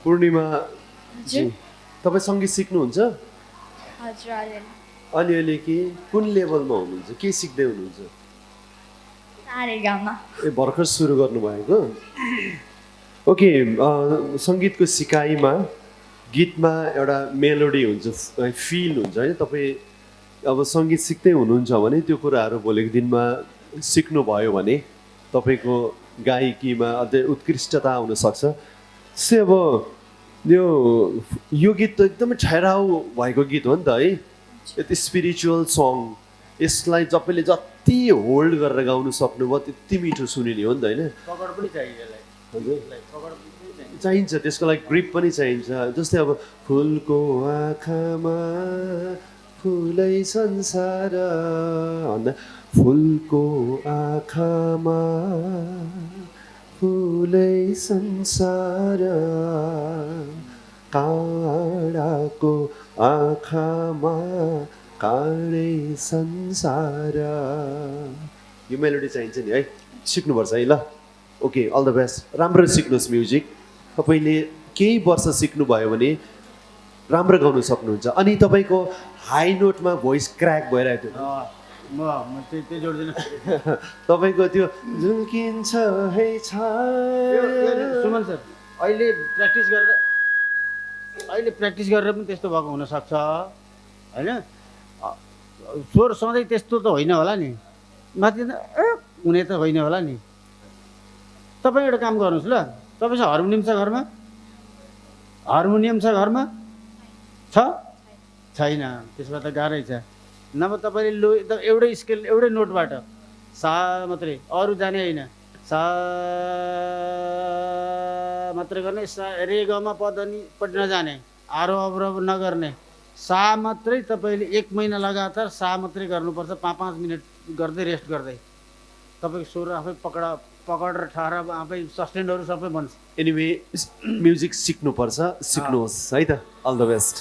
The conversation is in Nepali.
पूर्णिमा जी हजुर तपाईँ सङ्गीत सिक्नुहुन्छ हजुर अलिअलि अलिअलि के कुन लेभलमा हुनुहुन्छ के सिक्दै हुनुहुन्छ सारे गाउँमा ए भर्खर सुरु गर्नुभएको ओके सङ्गीतको सिकाइमा गीतमा एउटा मेलोडी हुन्छ फिल हुन्छ होइन तपाईँ अब सङ्गीत सिक्दै हुनुहुन्छ भने त्यो कुराहरू भोलिको दिनमा सिक्नुभयो भने तपाईँको गायकीमा अझै उत्कृष्टता आउनसक्छ त्यसै अब यो गीत त एकदमै ठहराउ भएको गीत हो नि त है यति स्पिरिचुअल सङ यसलाई सबैले जति होल्ड गरेर गाउनु सक्नुभयो त्यति मिठो सुनिने हो नि त होइन पकड पनि चाहियो यसलाई हजुर यसलाई पकड पनि चाहियो चाहिन्छ त्यसको लागि ग्रिप पनि चाहिन्छ जस्तै अब फुलको आँखामा फुलै संसार भन्दा फुलको आँखामा फुलै संसार काँडाको आँखामा काँडै संसार यो मेलोडी चाहिन्छ नि है सिक्नुपर्छ है ल ओके अल द बेस्ट राम्रो सिक्नुहोस् म्युजिक तपाईँले केही वर्ष सिक्नुभयो भने राम्रो गाउन सक्नुहुन्छ अनि तपाईँको हाई नोटमा भोइस क्र्याक भइरहेको थियो म त्यही जोड्दिनँ तपाईँको त्यो झुल्किन्छ है सुमन सर अहिले प्र्याक्टिस गरेर पनि त्यस्तो भएको हुनसक्छ होइन स्वर सधैँ त्यस्तो त होइन होला नि माथि हुने त होइन होला नि तपाईँ एउटा काम गर्नुहोस् ल तपाईँसँग हार्मोनियम छ घरमा हार्मोनियम छ घरमा छ छैन त्यसमा त गाह्रै छ नभए तपाईँले लो एकदम एउटै स्केल एउटै नोटबाट सा मात्रै अरू जाने होइन सा मात्रै गर्ने सा रे गमा पदनी पट्टि नजाने आरोह अवरोह नगर्ने सा मात्रै तपाईँले 1 महिना लगातार सा मात्रै गर्नुपर्छ 5-5 मिनट गर्दै रेस्ट गर्दै तपाईँको स्वर आफै पकड र ठहरा आफै सस्टेन्डहरू सबै बन्छ एनिवे म्युजिक सिक्नुपर्छ सिक्नुहोस् है त अल द बेस्ट